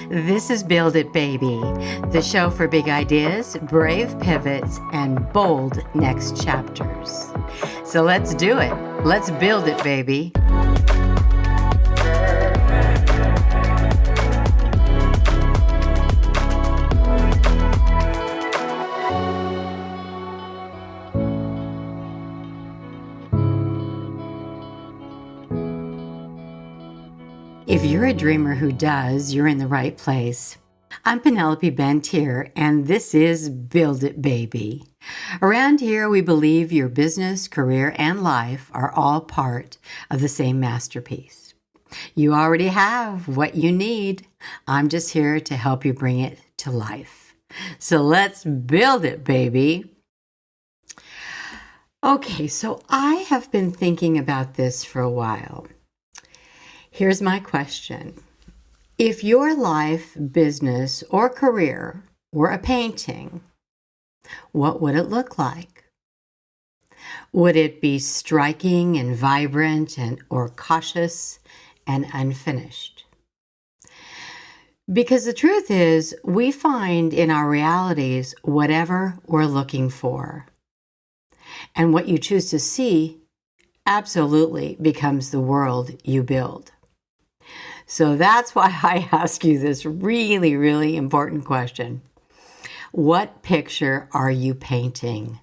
This is Build It Baby, the show for big ideas, brave pivots, and bold next chapters. So let's do it. Let's build it, baby. If you're a dreamer who does, you're in the right place. I'm Penelope Bent here, and this is Build It Baby. Around here, we believe your business, career, and life are all part of the same masterpiece. You already have what you need. I'm just here to help you bring it to life. So let's build it, baby. Okay, so I have been thinking about this for a while. Here's my question. If your life, business, or career were a painting, what would it look like? Would it be striking and vibrant or cautious and unfinished? Because the truth is, we find in our realities whatever we're looking for. And what you choose to see absolutely becomes the world you build. So that's why I ask you this really, really important question. What picture are you painting?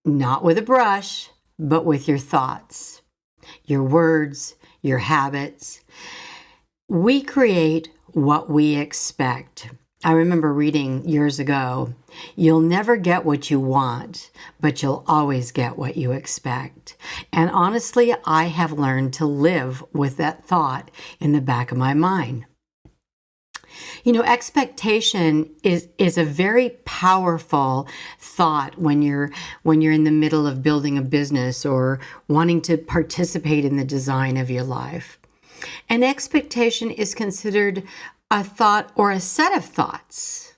Not with a brush, but with your thoughts, your words, your habits. We create what we expect. I remember reading years ago, you'll never get what you want, but you'll always get what you expect. And honestly, I have learned to live with that thought in the back of my mind. You know, expectation is a very powerful thought when you're in the middle of building a business or wanting to participate in the design of your life. And expectation is considered a thought or a set of thoughts,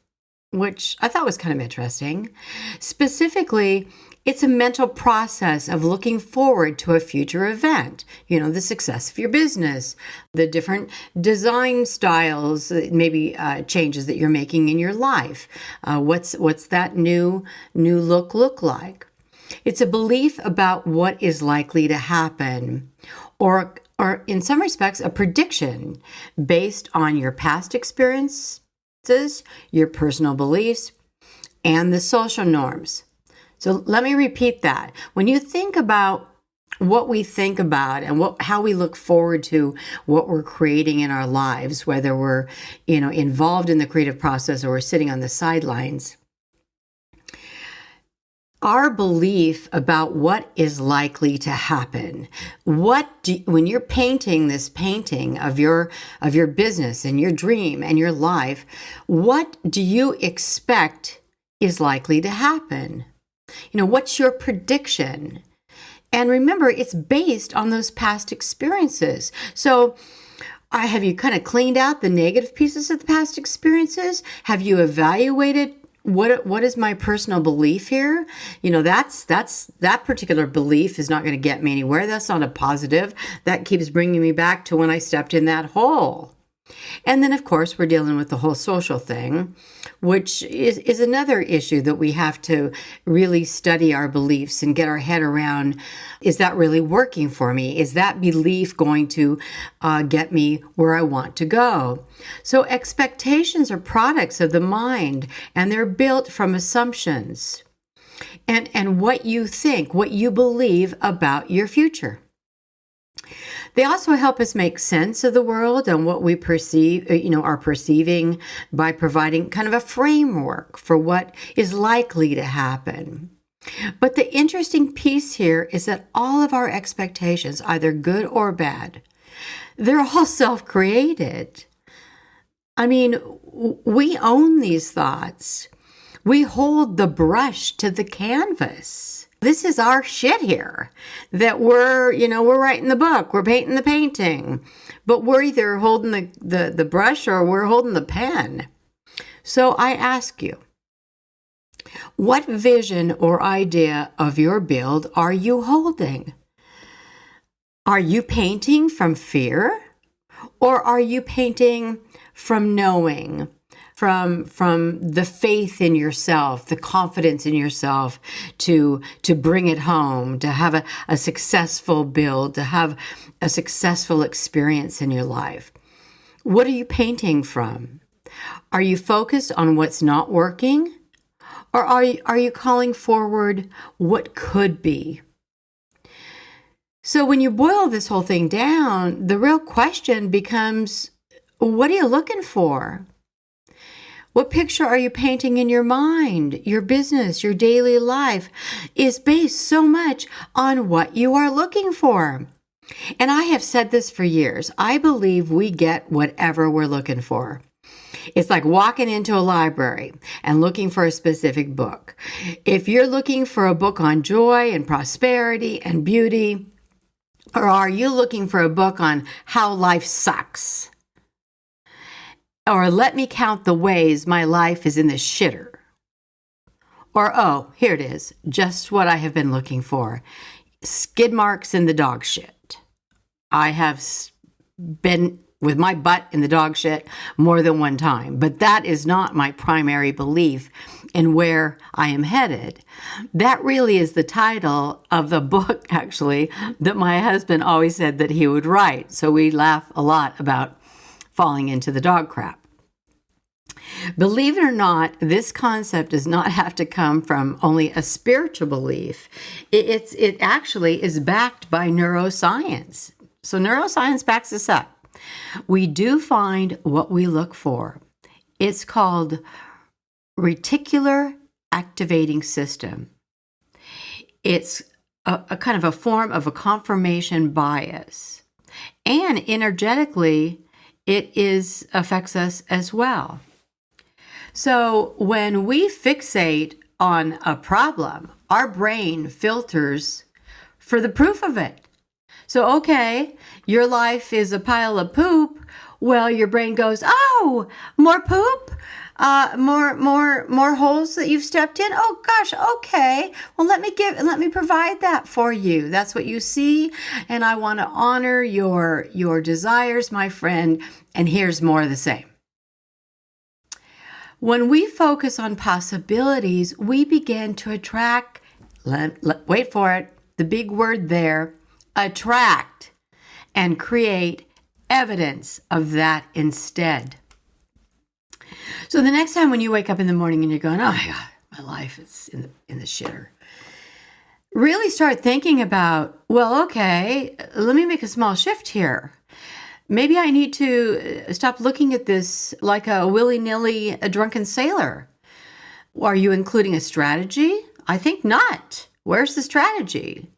which I thought was kind of interesting. Specifically, it's a mental process of looking forward to a future event, the success of your business, the different design styles, maybe changes that you're making in your life. What's that new look like? It's a belief about what is likely to happen, or in some respects, a prediction based on your past experiences, your personal beliefs, and the social norms. So let me repeat that. When you think about what we think about and how we look forward to what we're creating in our lives, whether we're, involved in the creative process or we're sitting on the sidelines, our belief about what is likely to happen. When you're painting this painting of your business and your dream and your life, what do you expect is likely to happen? What's your prediction? And remember, it's based on those past experiences. So have you kind of cleaned out the negative pieces of the past experiences? Have you evaluated what is my personal belief here? That particular belief is not going to get me anywhere. That's not a positive. That keeps bringing me back to when I stepped in that hole. And then, of course, we're dealing with the whole social thing, which is another issue that we have to really study our beliefs and get our head around. Is that really working for me? Is that belief going to get me where I want to go? So expectations are products of the mind, and they're built from assumptions and what you think, what you believe about your future. They also help us make sense of the world and what we perceive, are perceiving by providing kind of a framework for what is likely to happen. But the interesting piece here is that all of our expectations, either good or bad, they're all self-created. I mean, we own these thoughts. We hold the brush to the canvas. This is our shit here that we're writing the book, we're painting the painting, but we're either holding the brush or we're holding the pen. So I ask you, what vision or idea of your build are you holding? Are you painting from fear? Or are you painting from knowing, from the faith in yourself, the confidence in yourself to bring it home, to have a successful build, to have a successful experience in your life? What are you painting from? Are you focused on what's not working? Or are you calling forward what could be? So when you boil this whole thing down, the real question becomes, what are you looking for? What picture are you painting in your mind? Your business, your daily life is based so much on what you are looking for. And I have said this for years. I believe we get whatever we're looking for. It's like walking into a library and looking for a specific book. If you're looking for a book on joy and prosperity and beauty, or are you looking for a book on how life sucks? Or let me count the ways my life is in the shitter. Or, oh, here it is, just what I have been looking for. Skid marks in the dog shit. I have been with my butt in the dog shit more than one time, but that is not my primary belief in where I am headed. That really is the title of the book, actually, that my husband always said that he would write. So we laugh a lot about falling into the dog crap. Believe it or not, this concept does not have to come from only a spiritual belief. It actually is backed by neuroscience. So neuroscience backs this up. We do find what we look for. It's called reticular activating system. It's a kind of a form of a confirmation bias. And energetically, it affects us as well. So when we fixate on a problem, our brain filters for the proof of it. So, okay, your life is a pile of poop. Well, your brain goes, oh, more poop? More holes that you've stepped in? Oh gosh, okay. Well, let me provide that for you. That's what you see. And I want to honor your desires, my friend. And here's more of the same. When we focus on possibilities, we begin to attract, wait for it, the big word there, attract, and create evidence of that instead. So the next time when you wake up in the morning and you're going, oh my God, my life is in the shitter, really start thinking about, well, okay, let me make a small shift here. Maybe I need to stop looking at this like a willy-nilly, a drunken sailor. Are you including a strategy? I think not. Where's the strategy?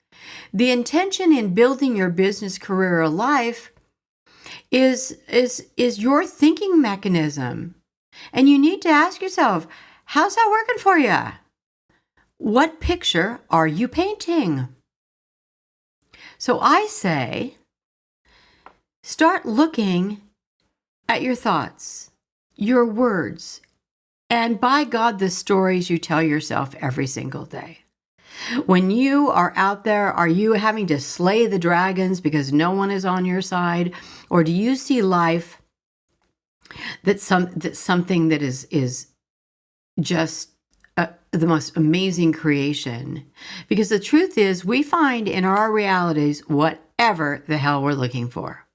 The intention in building your business, career, or life is your thinking mechanism. And you need to ask yourself, how's that working for you? What picture are you painting? So I say, start looking at your thoughts, your words, and by God, the stories you tell yourself every single day. When you are out there, are you having to slay the dragons because no one is on your side? Or do you see life that's something that is just the most amazing creation? Because the truth is, we find in our realities whatever the hell we're looking for.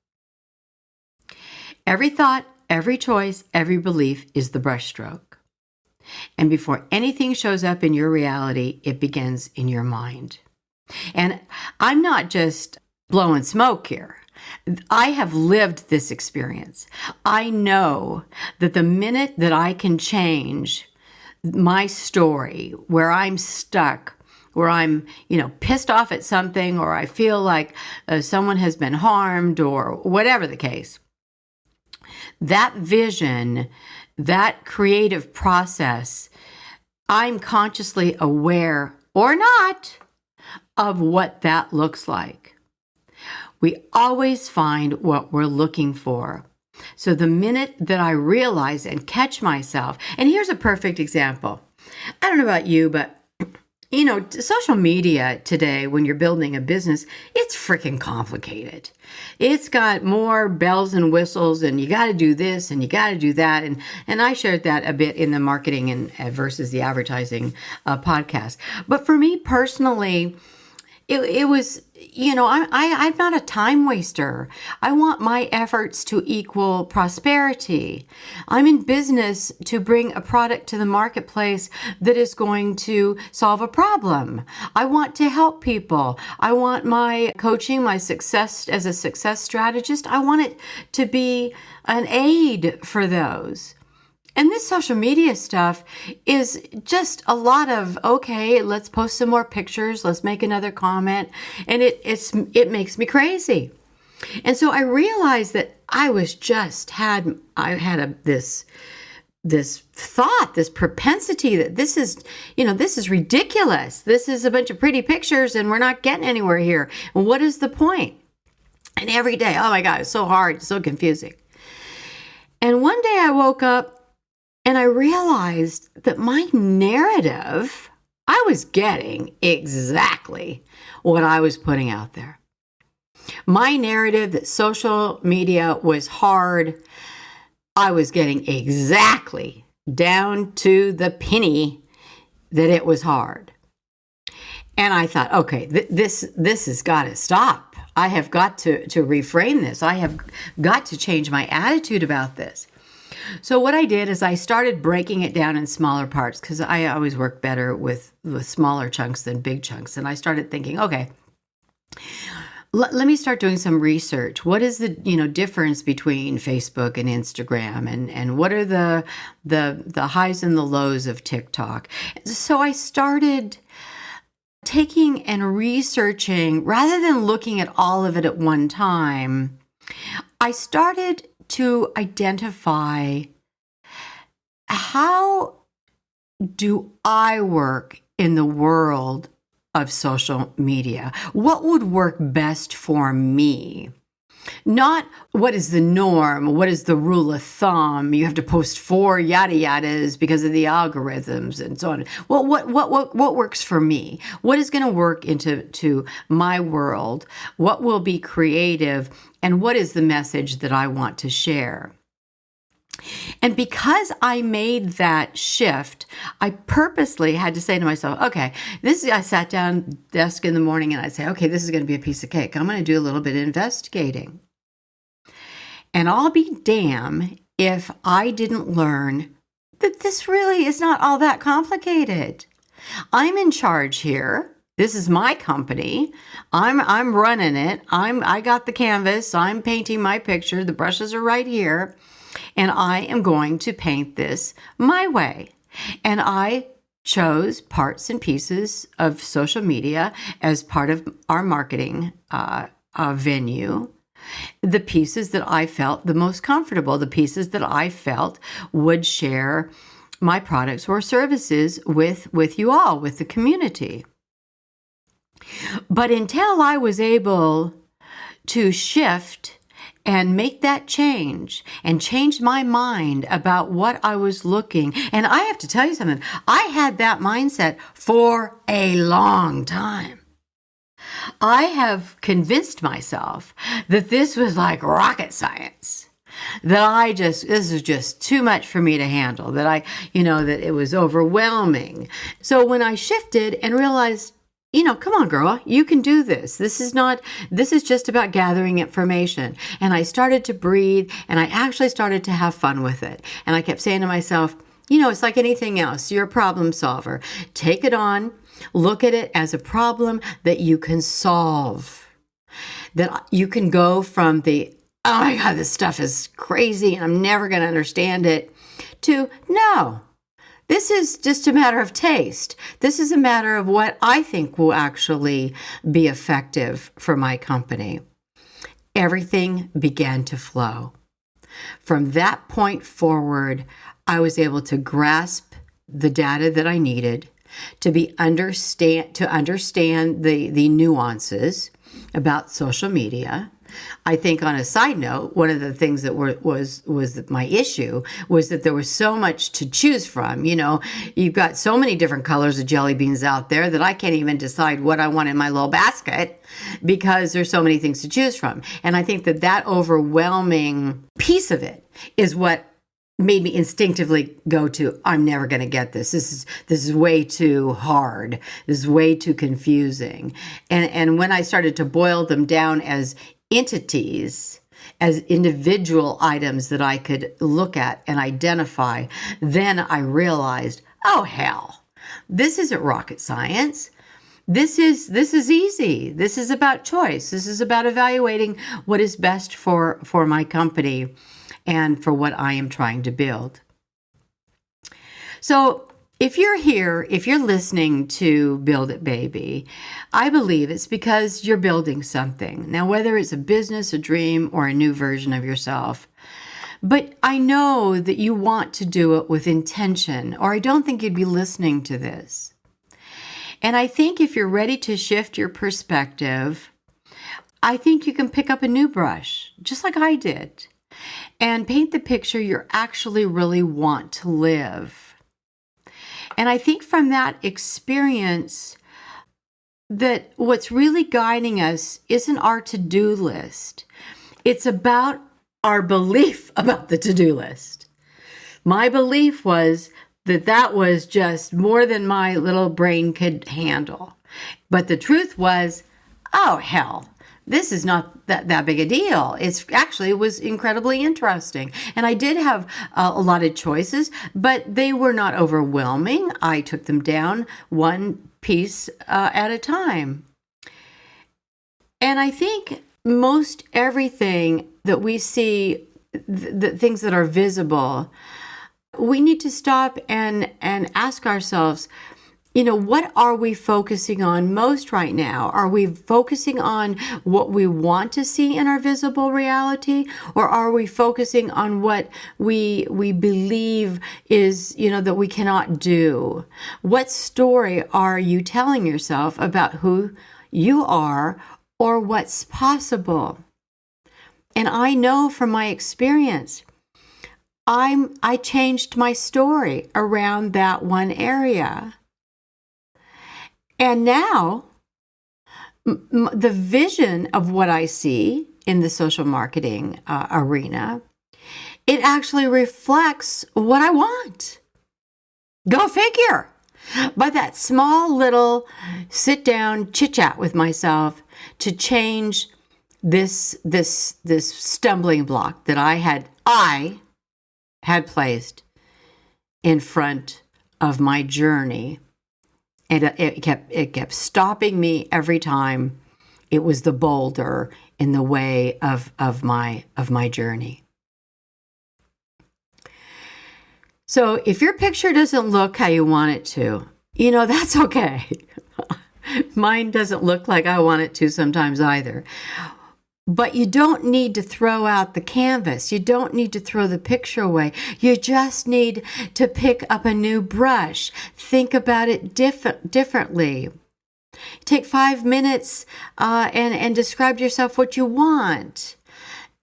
Every thought, every choice, every belief is the brushstroke. And before anything shows up in your reality, it begins in your mind. And I'm not just blowing smoke here. I have lived this experience. I know that the minute that I can change my story, where I'm stuck, where I'm, pissed off at something, or I feel like someone has been harmed, or whatever the case, that vision, that creative process, I'm consciously aware or not of what that looks like. We always find what we're looking for. So the minute that I realize and catch myself, and here's a perfect example. I don't know about you, but Social media today, when you're building a business, it's freaking complicated. It's got more bells and whistles, and you got to do this and you got to do that. And I shared that a bit in the marketing and versus the advertising podcast. But for me personally, it was, I'm not a time waster. I want my efforts to equal prosperity. I'm in business to bring a product to the marketplace that is going to solve a problem. I want to help people. I want my coaching, my success as a success strategist, I want it to be an aid for those. And this social media stuff is just a lot of, okay, let's post some more pictures, let's make another comment, and it makes me crazy. And so I realized that I had this thought, this propensity that this is ridiculous. This is a bunch of pretty pictures and we're not getting anywhere here. And what is the point? And every day, oh my God, it's so hard, so confusing. And one day I woke up and I realized that my narrative, I was getting exactly what I was putting out there. My narrative that social media was hard, I was getting exactly down to the penny that it was hard. And I thought, okay, this has got to stop. I have got to reframe this. I have got to change my attitude about this. So what I did is I started breaking it down in smaller parts because I always work better with smaller chunks than big chunks. And I started thinking, okay, let me start doing some research. What is the difference between Facebook and Instagram, and what are the highs and the lows of TikTok? So I started taking and researching rather than looking at all of it at one time. I started to identify, how do I work in the world of social media? What would work best for me? Not what is the norm, what is the rule of thumb, you have to post 4 yada yadas because of the algorithms and so on. Well, what works for me? What is going to work into my world? What will be creative? And what is the message that I want to share? And because I made that shift, I purposely had to say to myself, okay, I sat down desk in the morning and I say, okay, this is going to be a piece of cake. I'm going to do a little bit of investigating. And I'll be damn if I didn't learn that this really is not all that complicated. I'm in charge here. This is my company. I'm running it. I got the canvas. I'm painting my picture. The brushes are right here. And I am going to paint this my way. And I chose parts and pieces of social media as part of our marketing venue. The pieces that I felt the most comfortable, the pieces that I felt would share my products or services with you all, with the community. But until I was able to shift and make that change and change my mind about what I was looking. And I have to tell you something, I had that mindset for a long time. I have convinced myself that this was like rocket science, that this was just too much for me to handle, that that it was overwhelming. So when I shifted and realized, come on, girl, you can do this. This is just about gathering information. And I started to breathe, and I actually started to have fun with it. And I kept saying to myself, it's like anything else. You're a problem solver. Take it on, look at it as a problem that you can solve. That you can go from the, oh my God, this stuff is crazy and I'm never going to understand it, to, no. This is just a matter of taste. This is a matter of what I think will actually be effective for my company. Everything began to flow. From that point forward, I was able to grasp the data that I needed, to understand the nuances about social media. I think on a side note, one of the things that was my issue was that there was so much to choose from. You've got so many different colors of jelly beans out there that I can't even decide what I want in my little basket because there's so many things to choose from. And I think that overwhelming piece of it is what made me instinctively go to, I'm never going to get this. This is way too hard. This is way too confusing. And when I started to boil them down as entities, as individual items that I could look at and identify, then I realized, oh hell, this isn't rocket science. This is easy. This is about choice. This is about evaluating what is best for my company and for what I am trying to build. So if you're here, if you're listening to Build It Baby, I believe it's because you're building something. Now, whether it's a business, a dream, or a new version of yourself, but I know that you want to do it with intention, or I don't think you'd be listening to this. And I think if you're ready to shift your perspective, I think you can pick up a new brush, just like I did, and paint the picture you actually really want to live. And I think from that experience that what's really guiding us isn't our to-do list. It's about our belief about the to-do list. My belief was that was just more than my little brain could handle. But the truth was, oh, hell, this is not that big a deal. It was incredibly interesting. And I did have a lot of choices, but they were not overwhelming. I took them down one piece at a time. And I think most everything that we see, the things that are visible, we need to stop and ask ourselves, what are we focusing on most right now? Are we focusing on what we want to see in our visible reality? Or are we focusing on what we believe is, that we cannot do? What story are you telling yourself about who you are or what's possible? And I know from my experience, I changed my story around that one area. And now, the vision of what I see in the social marketing arena, it actually reflects what I want. Go figure. But that small little sit down chit chat with myself to change this stumbling block that I had placed in front of my journey. And it kept stopping me every time. It was the boulder in the way of my journey. So if your picture doesn't look how you want it to, that's okay. Mine doesn't look like I want it to sometimes either. But you don't need to throw out the canvas. You don't need to throw the picture away. You just need to pick up a new brush. Think about it differently. Take 5 minutes and describe to yourself what you want.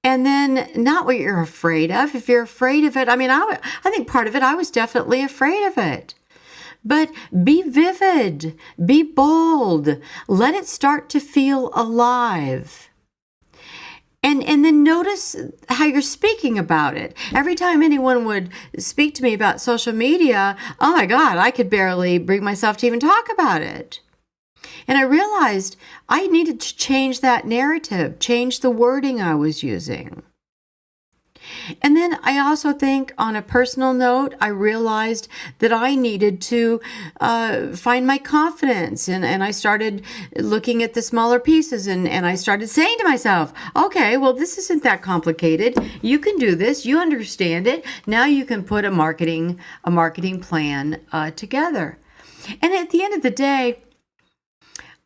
And then not what you're afraid of. If you're afraid of it, I think part of it, I was definitely afraid of it. But be vivid. Be bold. Let it start to feel alive. And then notice how you're speaking about it. Every time anyone would speak to me about social media, oh my God, I could barely bring myself to even talk about it. And I realized I needed to change that narrative, change the wording I was using. And then I also think on a personal note, I realized that I needed to find my confidence. And I started looking at the smaller pieces and I started saying to myself, okay, well, this isn't that complicated. You can do this. You understand it. Now you can put a marketing plan together. And at the end of the day,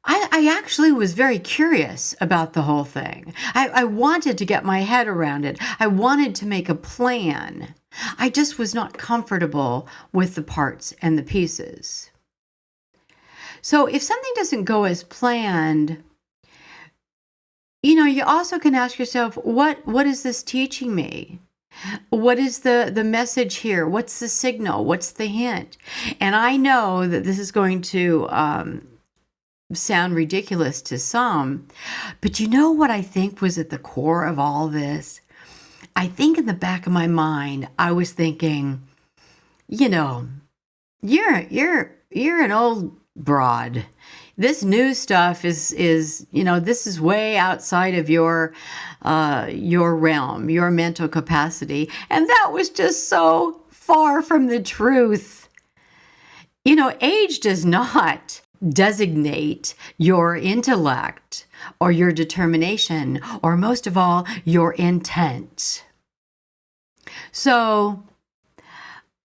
I actually was very curious about the whole thing. I wanted to get my head around it. I wanted to make a plan. I just was not comfortable with the parts and the pieces. So if something doesn't go as planned, you also can ask yourself, what is this teaching me? What is the message here? What's the signal? What's the hint? And I know that this is going to sound ridiculous to some, but you know what I think was at the core of all this? I think in the back of my mind, I was thinking, you're an old broad. This new stuff is this is way outside of your realm, your mental capacity. And that was just so far from the truth. Age does not designate your intellect or your determination, or most of all, your intent. So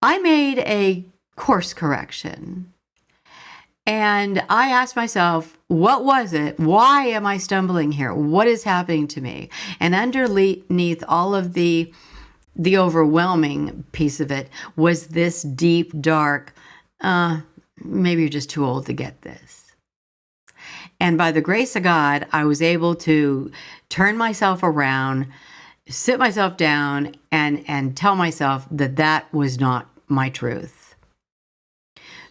I made a course correction. And I asked myself, what was it? Why am I stumbling here? What is happening to me? And underneath all of the overwhelming piece of it was this deep, dark, maybe you're just too old to get this. And by the grace of God, I was able to turn myself around, sit myself down, and tell myself that was not my truth.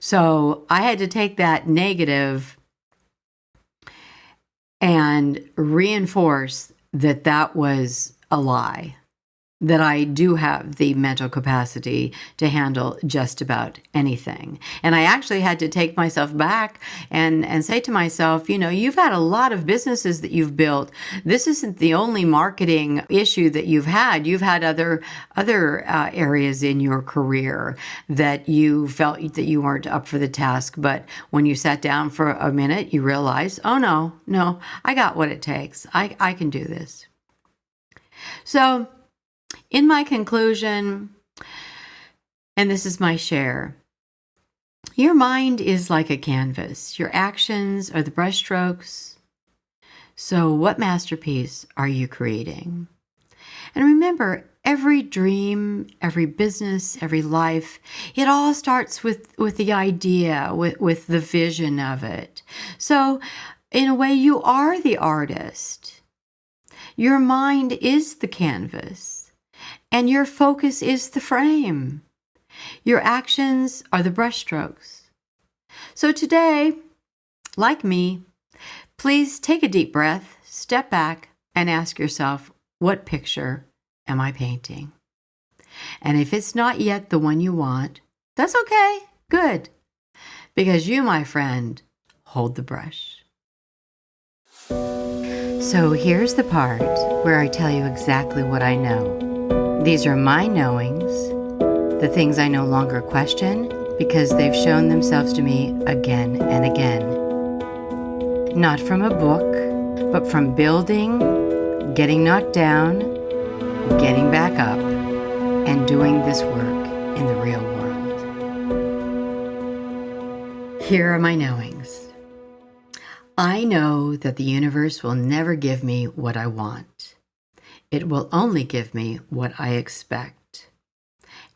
So I had to take that negative and reinforce that was a lie, that I do have the mental capacity to handle just about anything. And I actually had to take myself back and say to myself, you've had a lot of businesses that you've built. This isn't the only marketing issue that you've had. You've had other areas in your career that you felt that you weren't up for the task. But when you sat down for a minute, you realized, oh, no, I got what it takes. I can do this. So in my conclusion, and this is my share, your mind is like a canvas. Your actions are the brushstrokes. So what masterpiece are you creating? And remember, every dream, every business, every life, it all starts with the idea, with the vision of it. So in a way, you are the artist. Your mind is the canvas. And your focus is the frame. Your actions are the brushstrokes. So today, like me, please take a deep breath, step back, and ask yourself, what picture am I painting? And if it's not yet the one you want, that's okay, good. Because you, my friend, hold the brush. So here's the part where I tell you exactly what I know. These are my knowings, the things I no longer question because they've shown themselves to me again and again. Not from a book, but from building, getting knocked down, getting back up, and doing this work in the real world. Here are my knowings. I know that the universe will never give me what I want. It will only give me what I expect.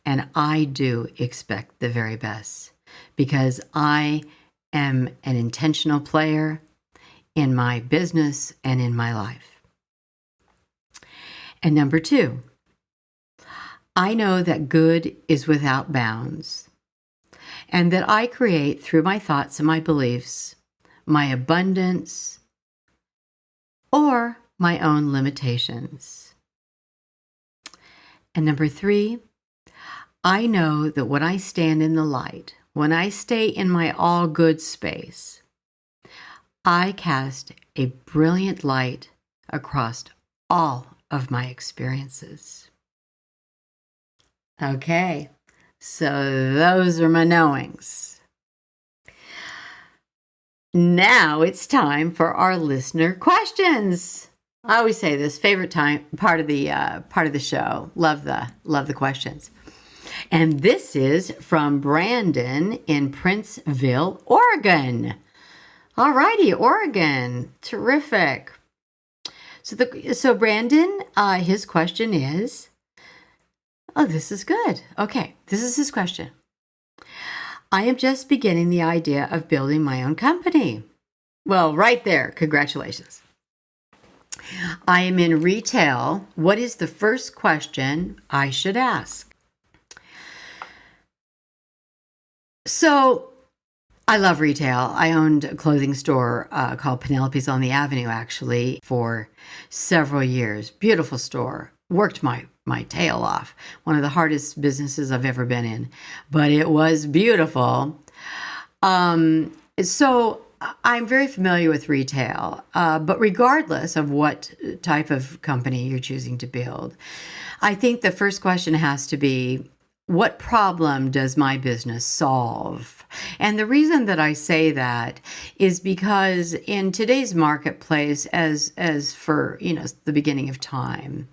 And I do expect the very best because I am an intentional player in my business and in my life. And number 2, I know that good is without bounds and that I create through my thoughts and my beliefs, my abundance, or my own limitations. And number 3, I know that when I stand in the light, when I stay in my all good space, I cast a brilliant light across all of my experiences. Okay, so those are my knowings. Now it's time for our listener questions. I always say this, favorite part of the show. Love the questions. And this is from Brandon in Princeville, Oregon. All righty, Oregon. Terrific. So Brandon, his question is, oh, this is good. Okay, this is his question. I am just beginning the idea of building my own company. Well, right there, congratulations. I am in retail. What is the first question I should ask? So, I love retail. I owned a clothing store called Penelope's on the Avenue, actually, for several years. Beautiful store. Worked my tail off. One of the hardest businesses I've ever been in, but it was beautiful. So I'm very familiar with retail, but regardless of what type of company you're choosing to build, I think the first question has to be, what problem does my business solve? And the reason that I say that is because in today's marketplace, as for, the beginning of time,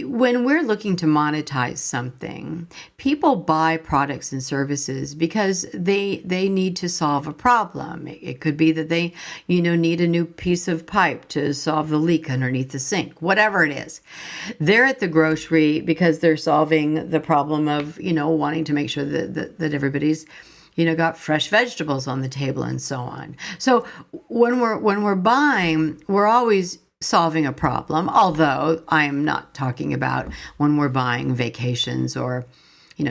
when we're looking to monetize something, people buy products and services because they need to solve a problem. It could be that they, need a new piece of pipe to solve the leak underneath the sink, whatever it is. They're at the grocery because they're solving the problem of, wanting to make sure that everybody's, got fresh vegetables on the table and so on. So when we're buying, we're always solving a problem, although I am not talking about when we're buying vacations or,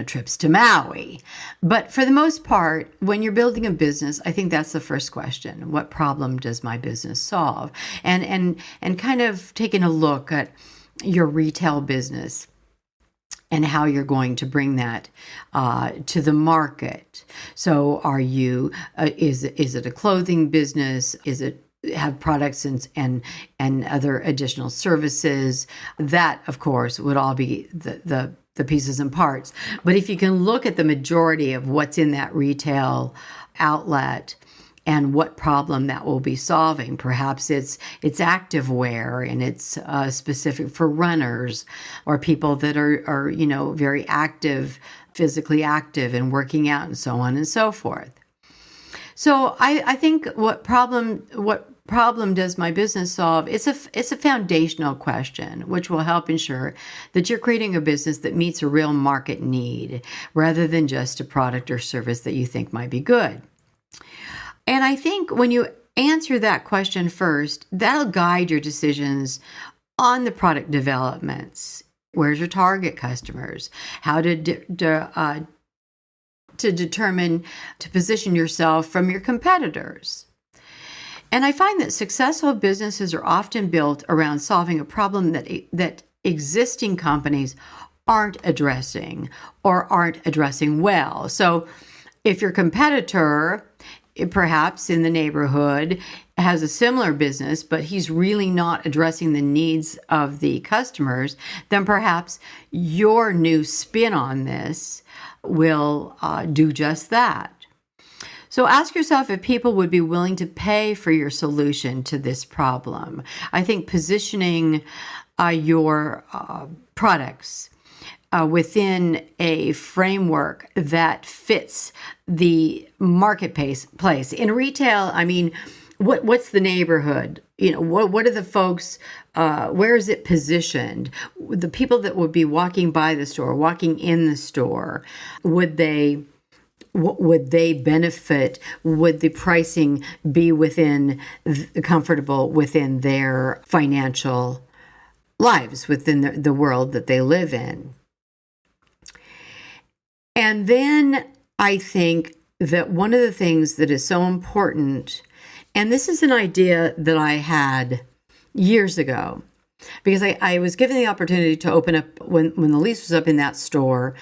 trips to Maui. But for the most part, when you're building a business, I think that's the first question. What problem does my business solve? And kind of taking a look at your retail business and how you're going to bring that to the market. So are you, is it a clothing business? Is it have products and other additional services? That, of course, would all be the pieces and parts. But if you can look at the majority of what's in that retail outlet and what problem that will be solving, perhaps it's activewear and it's specific for runners or people that are very active, physically active and working out and so on and so forth. So I think what problem does my business solve? It's a foundational question, which will help ensure that you're creating a business that meets a real market need rather than just a product or service that you think might be good. And I think when you answer that question first, that'll guide your decisions on the product developments. Where's your target customers? How to determine, to position yourself from your competitors. And I find that successful businesses are often built around solving a problem that existing companies aren't addressing or aren't addressing well. So if your competitor, perhaps in the neighborhood, has a similar business, but he's really not addressing the needs of the customers, then perhaps your new spin on this will do just that. So ask yourself if people would be willing to pay for your solution to this problem. I think positioning your products within a framework that fits the marketplace. In retail, I mean, what's the neighborhood? What are the folks, where is it positioned? The people that would be walking by the store, walking in the store, would they benefit? Would the pricing be comfortable within their financial lives, within the world that they live in? And then I think that one of the things that is so important, and this is an idea that I had years ago, because I was given the opportunity to open up, when the lease was up in that store,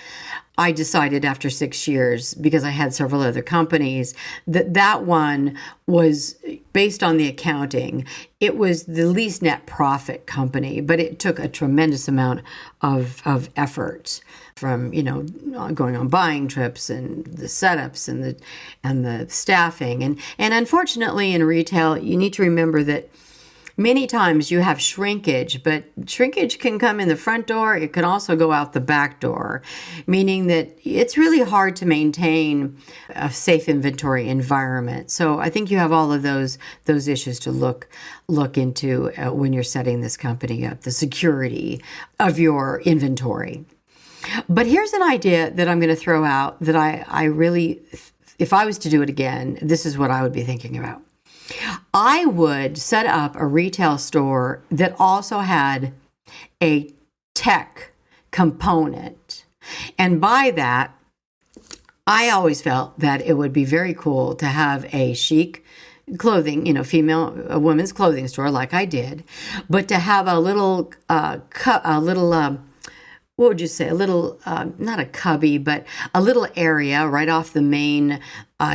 I decided after 6 years, because I had several other companies, that one was based on the accounting. It was the least net profit company, but it took a tremendous amount of effort from, going on buying trips and the setups and the staffing. And unfortunately in retail, you need to remember that many times you have shrinkage, but shrinkage can come in the front door. It can also go out the back door, meaning that it's really hard to maintain a safe inventory environment. So I think you have all of those issues to look into when you're setting this company up, the security of your inventory. But here's an idea that I'm going to throw out that I really, if I was to do it again, this is what I would be thinking about. I would set up a retail store that also had a tech component. And by that, I always felt that it would be very cool to have a chic clothing, a women's clothing store like I did, but to have a little, what would you say? A little, not a cubby, but a little area right off the main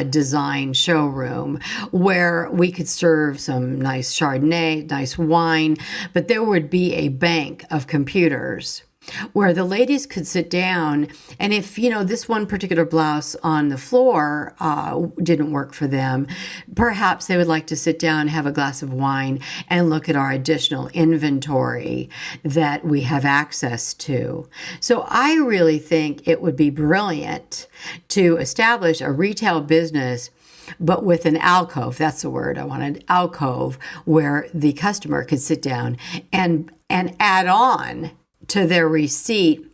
design showroom where we could serve some nice Chardonnay, nice wine, but there would be a bank of computers where the ladies could sit down, and if, this one particular blouse on the floor didn't work for them, perhaps they would like to sit down, have a glass of wine, and look at our additional inventory that we have access to. So I really think it would be brilliant to establish a retail business, but with an alcove. That's the word I wanted, alcove, where the customer could sit down and add on to their receipt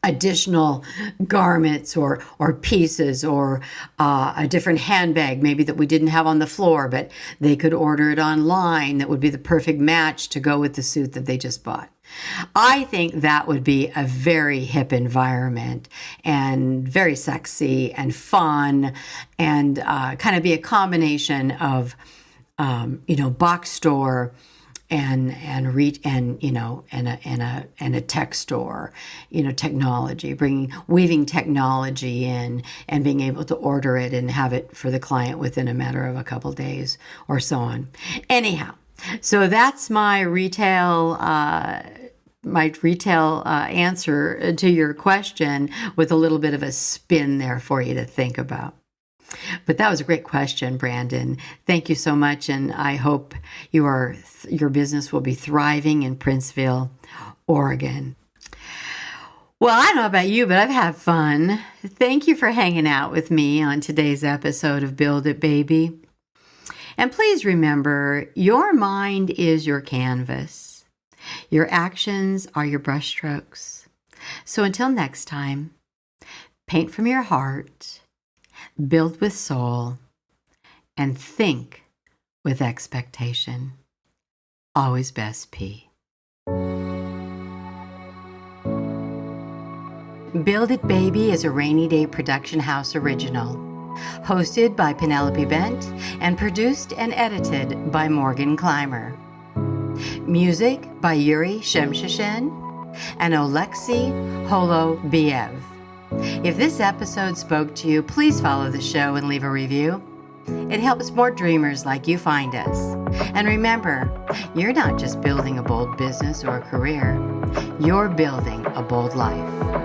additional garments or pieces or a different handbag maybe that we didn't have on the floor, but they could order it online that would be the perfect match to go with the suit that they just bought. I think that would be a very hip environment and very sexy and fun and kind of be a combination of box store and a tech store, technology, weaving technology in and being able to order it and have it for the client within a matter of a couple days or so on. Anyhow, so that's my retail answer to your question with a little bit of a spin there for you to think about. But that was a great question, Brandon. Thank you so much, and I hope your business will be thriving in Princeville, Oregon. Well, I don't know about you, but I've had fun. Thank you for hanging out with me on today's episode of Build It, Baby. And please remember, your mind is your canvas. Your actions are your brushstrokes. So until next time, paint from your heart, build with soul, and think with expectation. Always best, P. Build It Baby is a Rainy Day Production House original, hosted by Penelope Bent and produced and edited by Morgan Clymer. Music by Yuri Shemshashin and Oleksiy Holobiev. If this episode spoke to you, please follow the show and leave a review. It helps more dreamers like you find us. And remember, you're not just building a bold business or a career, you're building a bold life.